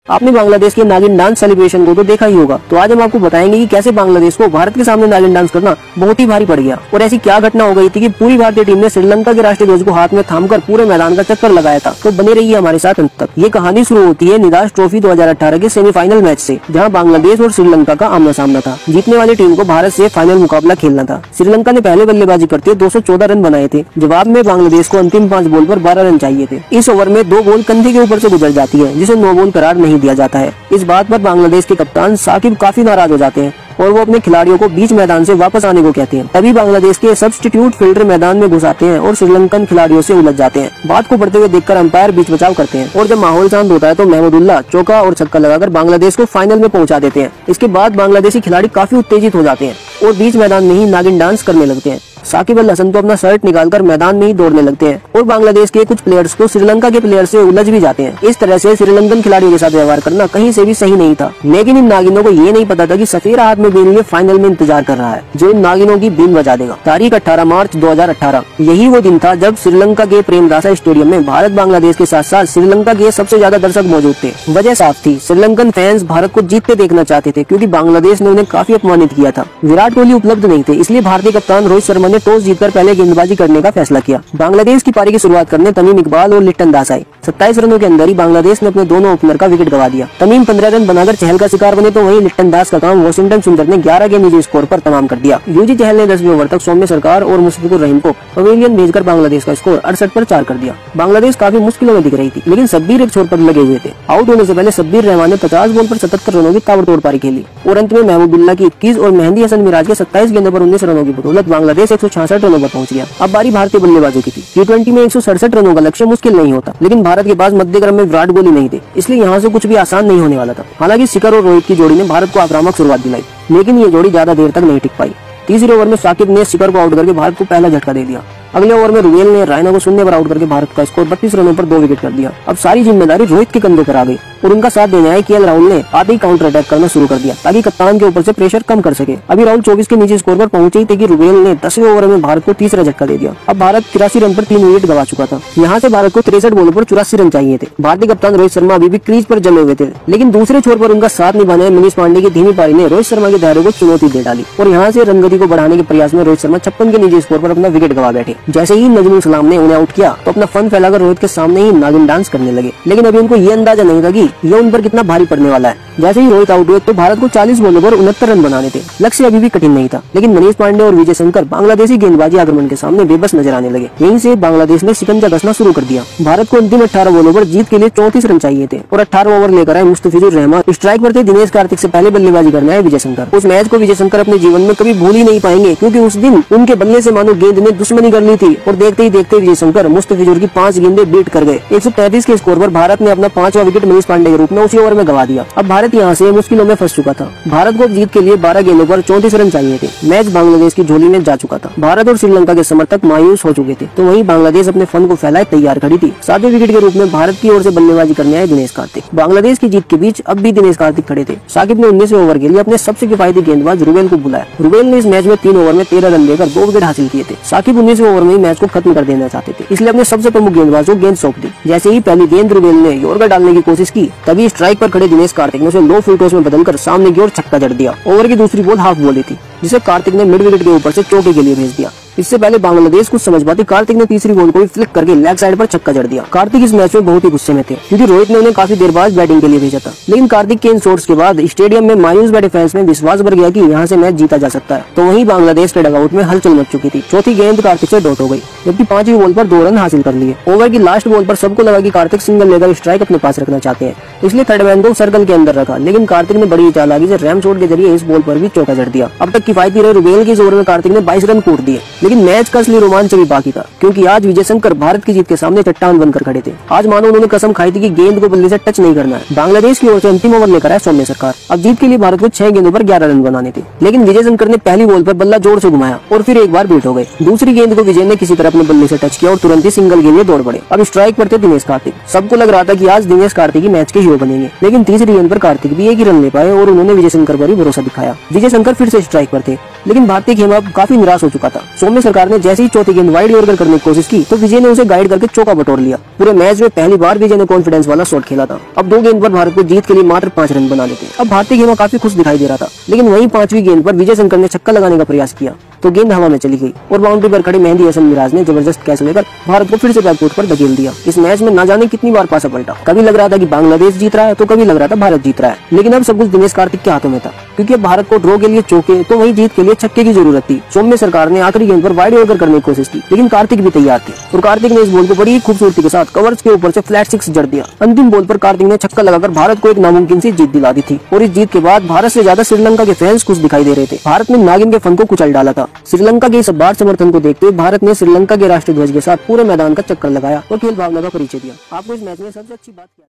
आपने बांग्लादेश के नागिन डांस सेलिब्रेशन को तो देखा ही होगा। तो आज हम आपको बताएंगे कि कैसे बांग्लादेश को भारत के सामने नागिन डांस करना बहुत ही भारी पड़ गया और ऐसी क्या घटना हो गई थी कि पूरी भारतीय टीम ने श्रीलंका के राष्ट्रीय ध्वज को हाथ में थामकर पूरे मैदान का चक्कर लगाया था। तो बने रहिए हमारे साथ अंत तक। ये कहानी शुरू होती है निदास ट्रॉफी 2018 के सेमीफाइनल मैच से, जहां बांग्लादेश और श्रीलंका का आमना सामना था। जीतने वाली टीम को भारत से फाइनल मुकाबला खेलना था। श्रीलंका ने पहले बल्लेबाजी करते 214 रन बनाए थे। जवाब में बांग्लादेश को अंतिम 5 बॉल पर 12 रन चाहिए थे। इस ओवर में 2 बॉल कंधे के ऊपर से गुजर जाती है, जिसे नो बॉल करार नहीं दिया जाता है। इस बात पर बांग्लादेश के कप्तान साकिब काफी नाराज हो जाते हैं और वो अपने खिलाड़ियों को बीच मैदान से वापस आने को कहते हैं। तभी बांग्लादेश के सब्स्टिट्यूट फील्डर मैदान में घुस आते हैं और श्रीलंकन खिलाड़ियों से उलझ जाते हैं। बात को बढ़ते हुए देखकर अंपायर बीच बचाव करते हैं और जब माहौल शांत होता है तो महमूदुल्लाह चौका और छक्का लगाकर बांग्लादेश को फाइनल में पहुंचा देते हैं। इसके बाद बांग्लादेशी खिलाड़ी काफी उत्तेजित हो जाते हैं और बीच मैदान में ही नागिन डांस करने लगते हैं। साकिब अल हसन तो अपना शर्ट निकालकर मैदान में ही दौड़ने लगते हैं और बांग्लादेश के कुछ प्लेयर्स को श्रीलंका के प्लेयर से उलझ भी जाते हैं। इस तरह से श्रीलंकन खिलाड़ियों के साथ व्यवहार करना कहीं से भी सही नहीं था। लेकिन इन नागिनों को ये नहीं पता था कि सफेरा हाथ में बीन लिए फाइनल में इंतजार कर रहा है, जो इन नागिनों की बीन बजा देगा। तारीख 18 मार्च 2018 यही वो दिन था जब श्रीलंका के प्रेमदासा स्टेडियम में भारत बांग्लादेश के साथ साथ श्रीलंका के सबसे ज्यादा दर्शक मौजूद थे। वजह साफ थी, श्रीलंकन फैंस भारत को जीतते देखना चाहते थे क्योंकि बांग्लादेश ने उन्हें काफी अपमानित किया था। विराट कोहली उपलब्ध नहीं थे, इसलिए भारतीय कप्तान रोहित शर्मा ने टॉस जीतकर पहले गेंदबाजी करने का फैसला किया। बांग्लादेश की पारी की शुरुआत करने तमीम इकबाल और लिट्टन दास आए। 27 रनों के अंदर ही बांग्लादेश ने अपने दोनों ओपनर का विकेट गवा दिया। तमीम 15 रन बनाकर चहल का शिकार बने तो वहीं लिट्टन दास का काम वॉशिंगटन सुंदर ने 11 के निजी स्कोर पर तमाम कर दिया। यूजी चहल ने 10वें ओवर तक सौम्य सरकार और मुशफिकुर रहीम को पवेलियन भेजकर बांग्लादेश का स्कोर 68 पर 4 कर दिया। बांग्लादेश काफी मुश्किलों में दिख रही थी, लेकिन शब्बीर एक छोर पर लगे हुए थे। आउट होने से पहले शब्बीर रहमान ने 50 बॉल पर 77 रनों की ताबड़तोड़ पारी खेली और अंत में महमूदुल्लाह की 21 और मेहंदी हसन मिराज के 27 गेंदों पर 19 रनों की बदौलत बांग्लादेश 166 रनों पर पहुंच गया। अब बारी भारतीय बल्लेबाजों की थी। T20 में 167 रनों का लक्ष्य मुश्किल नहीं होता, लेकिन भारत के पास मध्य क्रम में विराट कोहली नहीं थे, इसलिए यहाँ से कुछ भी आसान नहीं होने वाला था। हालांकि शिखर और रोहित की जोड़ी ने भारत को आक्रामक शुरुआत दिलाई, लेकिन ये जोड़ी ज्यादा देर तक नहीं टिक पाई। तीसरे ओवर में साकिब ने शिखर को आउट करके भारत को पहला झटका दे दिया। अगले ओवर में रुवेल ने रायना को 0 पर आउट करके भारत का स्कोर 32 रनों पर 2 विकेट कर दिया। अब सारी जिम्मेदारी रोहित के कंधों पर आ गई और उनका साथ देने आए केएल राहुल ने आते ही काउंटर अटैक करना शुरू कर दिया ताकि कप्तान के ऊपर से प्रेशर कम कर सके। अभी राहुल 24 के निजी स्कोर पर पहुंचे ही थे कि रुवेल ने 10वें ओवर में भारत को तीसरा झटका दे दिया। अब भारत 83 रन पर 3 विकेट गवा चुका था। यहाँ से भारत को 63 बॉलों पर 84 रन चाहिए थे। भारतीय कप्तान रोहित शर्मा अभी भी क्रीज पर जमे हुए थे, लेकिन दूसरे छोर पर उनका साथ निभाने मनीष पांडे की धीमी पारी ने रोहित शर्मा के धैर्य को चुनौती दे डाली और यहाँ से रनगति को बढ़ाने के प्रयास में रोहित शर्मा 56 के निजी स्कोर पर अपना विकेट गवा बैठे। जैसे ही नजमुल सलाम ने उन्हें आउट किया तो अपना फन फैलाकर रोहित के सामने ही नागिन डांस करने लगे, लेकिन अभी उनको ये अंदाजा नहीं था कि ये उन पर कितना भारी पड़ने वाला है। जैसे ही रोहित आउट हुए तो भारत को 40 बॉलों पर 69 रन बनाने थे। लक्ष्य अभी भी कठिन नहीं था, लेकिन मनीष पांडे और विजय शंकर बांग्लादेशी गेंदबाजी आक्रमण के सामने बेबस नजर आने लगे। यहीं से बांग्लादेश ने शिकंजा कसना शुरू कर दिया। भारत को अंतिम 18 बॉलों पर जीत के लिए 34 रन चाहिए थे और 18 ओवर लेकर आए मुस्तफिजुर रहमान। स्ट्राइक पर थे दिनेश कार्तिक से पहले बल्लेबाजी करने आए विजय शंकर। उस मैच को विजय शंकर अपने जीवन में कभी भूल ही नहीं पाएंगे, क्योंकि उस दिन उनके बल्ले से मानो गेंद ने दुश्मनी कर ली थी और देखते ही देखते विजय शंकर मुस्तफिजुर की 5 गेंदें बीट कर गए। 133 के स्कोर पर भारत ने अपना 5वां विकेट मनीष पांडे के रूप में उसी ओवर में गवा दिया। अब भारत यहाँ से मुश्किलों में फंस चुका था। भारत को जीत के लिए 12 गेंदों पर 34 रन चाहिए थे। मैच बांग्लादेश की झोली में जा चुका था। भारत और श्रीलंका के समर्थक मायूस हो चुके थे, तो वहीं बांग्लादेश अपने फन को फैलाए तैयार खड़ी थी। 7वें विकेट के रूप में भारत की ओर से बल्लेबाजी करने आए दिनेश कार्तिक। बांग्लादेश की जीत के बीच अब भी दिनेश कार्तिक खड़े थे। साकिब ने 19वें ओवर के लिए अपने सबसे किफायती गेंदबाज रुवेल को बुलाया। रुवेल ने इस मैच में 3 ओवर में 13 रन देकर 2 विकेट हासिल किए थे। साकिब 19वें ओवर में मैच को खत्म कर देना चाहते थे, इसलिए अपने सबसे प्रमुख गेंदबाज को गेंद सौंप दी। जैसे ही पहली गेंद रुवेल ने यॉर्कर डालने की कोशिश की, तभी स्ट्राइक पर खड़े दिनेश कार्तिक ने उसे लो फुल टॉस में बदलकर सामने की ओर छक्का जड़ दिया। ओवर की दूसरी बॉल हाफ बॉली थी, जिसे कार्तिक ने मिड विकेट के ऊपर से चौके के लिए भेज दिया। इससे पहले बांग्लादेश कुछ समझ पाती, कार्तिक ने तीसरी बॉल को भी फ्लिक करके लेग साइड पर छक्का जड़ दिया। कार्तिक इस मैच में बहुत ही गुस्से में थे, क्योंकि रोहित ने उन्हें काफी देर बाद बैटिंग के लिए भेजा था। लेकिन कार्तिक के इन शॉट्स के बाद स्टेडियम में मायूस बैठे फैंस में विश्वास बढ़ गया कि यहाँ से मैच जीता जा सकता है। तो वहीं बांग्लादेश के डगआउट में हलचल मच चुकी थी। चौथी गेंद कार्तिक से डॉट हो गई, जबकि 5वीं बॉल पर 2 रन हासिल कर लिए। ओवर की लास्ट बॉल पर सबको लगा कि कार्तिक सिंगल लेकर स्ट्राइक अपने पास रखना चाहते हैं, इसलिए थर्ड मैन को सर्कल के अंदर रखा। लेकिन कार्तिक ने बड़ी चालाकी से रैम शॉट के जरिए इस बॉल पर भी चौका जड़ दिया। अब तक किफायती रहे रुवेल के इस ओवर में कार्तिक ने 22 रन कूट दिए, लेकिन मैच का असली रोमांच भी बाकी था, क्योंकि आज विजय शंकर भारत की जीत के सामने चट्टान बनकर खड़े थे। आज मानो उन्होंने कसम खाई थी कि गेंद को बल्ले से टच नहीं करना है। बांग्लादेश की ओर से अंतिम ओवर लेकर आए सौम्य सरकार। अब जीत के लिए भारत को 6 गेंदों पर 11 रन बनाने थे, लेकिन विजय शंकर ने पहली बॉल पर बल्ला जोर से घुमाया और फिर एक बार बीट हो गए। दूसरी गेंद को विजय ने किसी तरह अपने बल्ले से टच किया और तुरंत ही सिंगल के लिए दौड़ पड़े। अब स्ट्राइक पर थे दिनेश कार्तिक। सबको लग रहा था कि आज दिनेश कार्तिक ही मैच के हीरो बनेंगे, लेकिन तीसरी गेंद पर कार्तिक भी एक ही रन ले पाए और उन्होंने विजय शंकर पर ही भरोसा दिखाया। विजय शंकर फिर से स्ट्राइक पर थे, लेकिन भारतीय खेमा काफी निराश हो चुका था। सौम्य सरकार ने जैसे ही चौथी गेंद वाइड ओवर करने की कोशिश की तो विजय ने उसे गाइड करके चौका बटोर लिया। पूरे मैच में पहली बार विजय ने कॉन्फिडेंस वाला शॉट खेला था। अब 2 गेंद पर भारत को जीत के लिए मात्र 5 रन बना लेते। अब भारतीय खेमा काफी खुश दिखाई दे रहा था, लेकिन वहीं 5वीं गेंद पर विजय शंकर ने छक्का लगाने का प्रयास किया तो गेंद हवा में चली गई और बाउंड्री पर खड़े मेहंदी हसन मिराज ने जबरदस्त कैच लेकर भारत को फिर से बैकफुट पर धकेल दिया। इस मैच में ना जाने कितनी बार पासा पलटा, कभी लग रहा था कि बांग्लादेश जीत रहा है तो कभी लग रहा था भारत जीत रहा है, लेकिन अब सब कुछ दिनेश कार्तिक के हाथों में था, क्योंकि अब भारत को ड्रॉ के लिए चौके तो वहीं जीत के लिए छक्के की जरूरत थी। सौम्य सरकार ने आखिरी गेंद पर वाइड ओवर करने की कोशिश की, लेकिन कार्तिक भी तैयार थे और कार्तिक ने इस बॉल को बड़ी खूबसूरती के साथ कवर्स के ऊपर से फ्लैट 6 जड़ दिया। अंतिम बॉल पर कार्तिक ने छक्का लगाकर भारत को एक नामुमकिन सी जीत दिला दी थी और इस जीत के बाद भारत से ज्यादा श्रीलंका के फैंस खुश दिखाई दे रहे थे। भारत ने नागिन के फन को कुचल डाला था। श्रीलंका के इस अपार समर्थन को देखते हुए भारत ने श्रीलंका के राष्ट्रीय ध्वज के साथ पूरे मैदान का चक्कर लगाया और खेल भावना का परिचय दिया। आपको इस मैच में सबसे अच्छी बात क्या